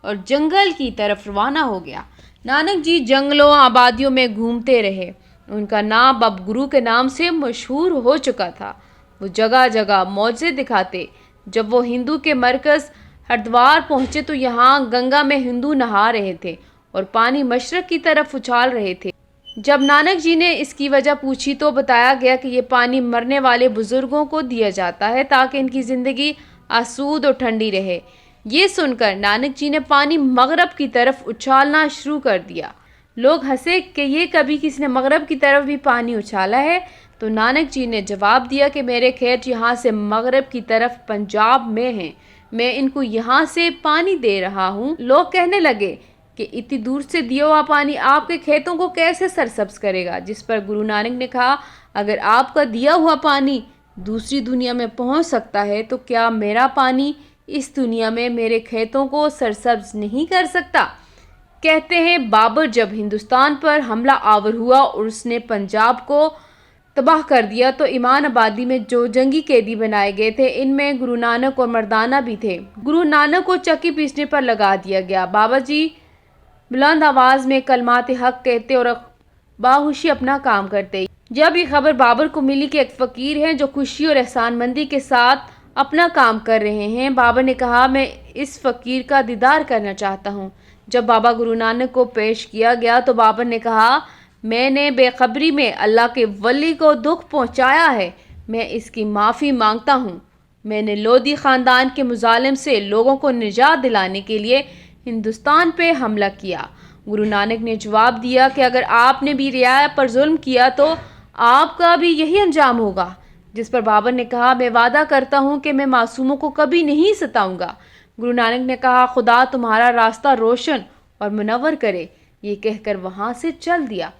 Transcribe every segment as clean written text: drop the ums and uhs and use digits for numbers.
اور جنگل کی طرف روانہ ہو گیا۔ نانک جی جنگلوں آبادیوں میں گھومتے رہے۔ ان کا نام اب گرو کے نام سے مشہور ہو چکا تھا۔ وہ جگہ جگہ معجزے دکھاتے۔ جب وہ ہندو کے مرکز ہردوار پہنچے تو یہاں گنگا میں ہندو نہا رہے تھے اور پانی مشرق کی طرف اچھال رہے تھے۔ جب نانک جی نے اس کی وجہ پوچھی تو بتایا گیا کہ یہ پانی مرنے والے بزرگوں کو دیا جاتا ہے تاکہ ان کی زندگی آسود اور ٹھنڈی رہے۔ یہ سن کر نانک جی نے پانی مغرب کی طرف اچھالنا شروع کر دیا۔ لوگ ہنسے کہ یہ کبھی کسی نے مغرب کی طرف بھی پانی اچھالا ہے؟ تو نانک جی نے جواب دیا کہ میرے کھیت یہاں سے مغرب کی طرف پنجاب میں ہیں، میں ان کو یہاں سے پانی دے رہا ہوں۔ لوگ کہنے لگے کہ اتنی دور سے دیا ہوا پانی آپ کے کھیتوں کو کیسے سرسبز کرے گا؟ جس پر گرو نانک نے کہا، اگر آپ کا دیا ہوا پانی دوسری دنیا میں پہنچ سکتا ہے تو کیا میرا پانی اس دنیا میں میرے کھیتوں کو سرسبز نہیں کر سکتا؟ کہتے ہیں بابر جب ہندوستان پر حملہ آور ہوا اور اس نے پنجاب کو تباہ کر دیا تو ایمان آبادی میں جو جنگی قیدی بنائے گئے تھے ان میں گرو نانک اور مردانہ بھی تھے۔ گرو نانک کو چکی پیسنے پر لگا دیا گیا۔ بابا جی بلند آواز میں کلمات حق کہتے اور باہوشی اپنا کام کرتے۔ جب یہ خبر بابر کو ملی کہ ایک فقیر ہیں جو خوشی اور احسان مندی کے ساتھ اپنا کام کر رہے ہیں، بابر نے کہا میں اس فقیر کا دیدار کرنا چاہتا ہوں۔ جب بابا گرو نانک کو پیش کیا گیا تو بابر نے کہا، میں نے بے خبری میں اللہ کے ولی کو دکھ پہنچایا ہے، میں اس کی معافی مانگتا ہوں۔ میں نے لودھی خاندان کے مظالم سے لوگوں کو نجات دلانے کے لیے ہندوستان پہ حملہ کیا۔ گرو نانک نے جواب دیا کہ اگر آپ نے بھی رعایا پر ظلم کیا تو آپ کا بھی یہی انجام ہوگا۔ جس پر بابر نے کہا، میں وعدہ کرتا ہوں کہ میں معصوموں کو کبھی نہیں ستاؤں گا۔ گرو نانک نے کہا، خدا تمہارا راستہ روشن اور منور کرے۔ یہ کہہ کر وہاں سے چل دیا۔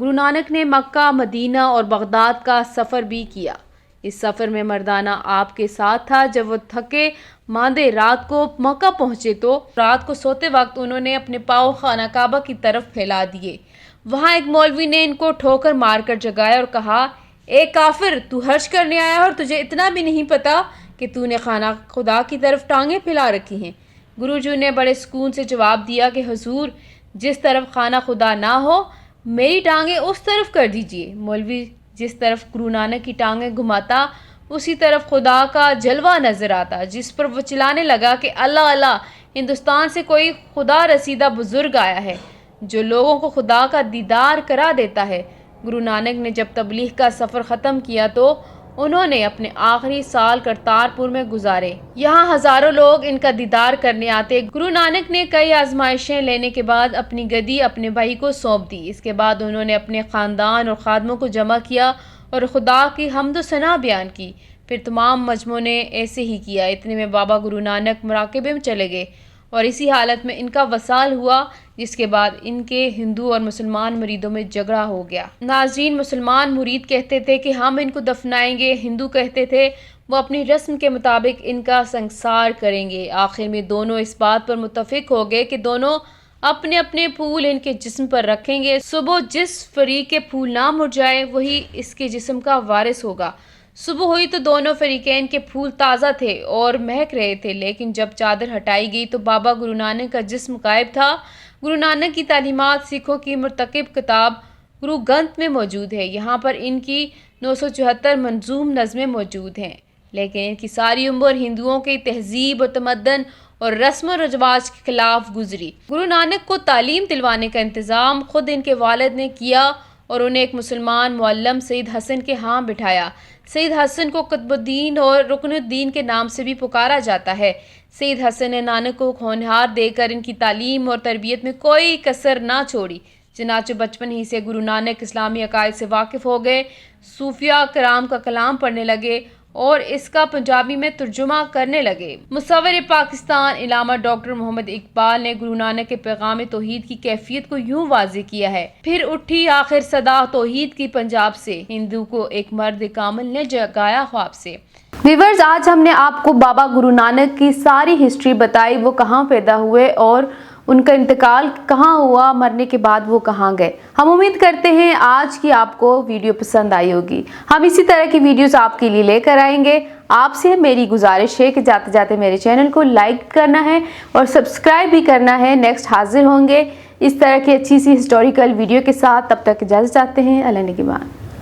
گرو نانک نے مکہ، مدینہ اور بغداد کا سفر بھی کیا۔ اس سفر میں مردانہ آپ کے ساتھ تھا۔ جب وہ تھکے ماندے رات کو مکہ پہنچے تو رات کو سوتے وقت انہوں نے اپنے پاؤں خانہ کعبہ کی طرف پھیلا دیے۔ وہاں ایک مولوی نے ان کو ٹھوکر مار کر جگایا اور کہا، اے کافر، تو حج کرنے آیا اور تجھے اتنا بھی نہیں پتا کہ تو نے خانہ خدا کی طرف ٹانگیں پھیلا رکھی ہیں؟ گرو جی نے بڑے سکون سے جواب دیا کہ حضور، جس طرف خانہ خدا نہ ہو میری ٹانگیں اس طرف کر دیجئے۔ مولوی جس طرف گرو نانک کی ٹانگیں گھماتا اسی طرف خدا کا جلوہ نظر آتا، جس پر وہ چلانے لگا کہ اللہ اللہ، ہندوستان سے کوئی خدا رسیدہ بزرگ آیا ہے جو لوگوں کو خدا کا دیدار کرا دیتا ہے۔ گرو نانک نے جب تبلیغ کا سفر ختم کیا تو انہوں نے اپنے آخری سال کرتارپور میں گزارے۔ یہاں ہزاروں لوگ ان کا دیدار کرنے آتے۔ گرو نانک نے کئی آزمائشیں لینے کے بعد اپنی گدی اپنے بھائی کو سونپ دی۔ اس کے بعد انہوں نے اپنے خاندان اور خادموں کو جمع کیا اور خدا کی حمد و ثنا بیان کی۔ پھر تمام مجموعوں نے ایسے ہی کیا۔ اتنے میں بابا گرو نانک مراقبے میں چلے گئے اور اسی حالت میں ان کا وصال ہوا، جس کے بعد ان کے ہندو اور مسلمان مریدوں میں جھگڑا ہو گیا۔ ناظرین، مسلمان مرید کہتے تھے کہ ہم ان کو دفنائیں گے، ہندو کہتے تھے وہ اپنی رسم کے مطابق ان کا سنسار کریں گے۔ آخر میں دونوں اس بات پر متفق ہو گئے کہ دونوں اپنے اپنے پھول ان کے جسم پر رکھیں گے۔ صبح جس فریق کے پھول نہ مرجھائے وہی اس کے جسم کا وارث ہوگا۔ صبح ہوئی تو دونوں فریقین کے پھول تازہ تھے اور مہک رہے تھے، لیکن جب چادر ہٹائی گئی تو بابا گرو نانک کا جسم غائب تھا۔ گرو نانک کی تعلیمات سکھوں کی مرتکب کتاب گرو گرنتھ میں موجود ہے۔ یہاں پر ان کی 974 منظوم نظمیں موجود ہیں، لیکن ان کی ساری عمر ہندوؤں کی تہذیب اور تمدن اور رسم و رواج کے خلاف گزری۔ گرو نانک کو تعلیم دلوانے کا انتظام خود ان کے والد نے کیا اور انہیں ایک مسلمان معلم سید حسن کے ہاں بٹھایا۔ سید حسن کو قطب الدین اور رکن الدین کے نام سے بھی پکارا جاتا ہے۔ سید حسن نے نانک کو ہونہار دے کر ان کی تعلیم اور تربیت میں کوئی کسر نہ چھوڑی، چنانچہ بچپن ہی سے گرو نانک اسلامی عقائد سے واقف ہو گئے، صوفیاء کرام کا کلام پڑھنے لگے اور اس کا پنجابی میں ترجمہ کرنے لگے۔ مصور پاکستان علامہ ڈاکٹر محمد اقبال نے گرو نانک کے پیغام توحید کی کیفیت کو یوں واضح کیا ہے، پھر اٹھی آخر صدا توحید کی پنجاب سے، ہندو کو ایک مرد کامل نے جگایا خواب سے۔ ویورز، آج ہم نے آپ کو بابا گرو نانک کی ساری ہسٹری بتائی، وہ کہاں پیدا ہوئے اور ان کا انتقال کہاں ہوا، مرنے کے بعد وہ کہاں گئے۔ ہم امید کرتے ہیں آج کی آپ کو ویڈیو پسند آئی ہوگی۔ ہم اسی طرح کی ویڈیوز آپ کے لیے لے کر آئیں گے۔ آپ سے میری گزارش ہے کہ جاتے جاتے میرے چینل کو لائک کرنا ہے اور سبسکرائب بھی کرنا ہے۔ نیکسٹ حاضر ہوں گے اس طرح کی اچھی سی ہسٹوریکل ویڈیو کے ساتھ، تب تک اجازت چاہتے ہیں۔ اللہ نگہبان۔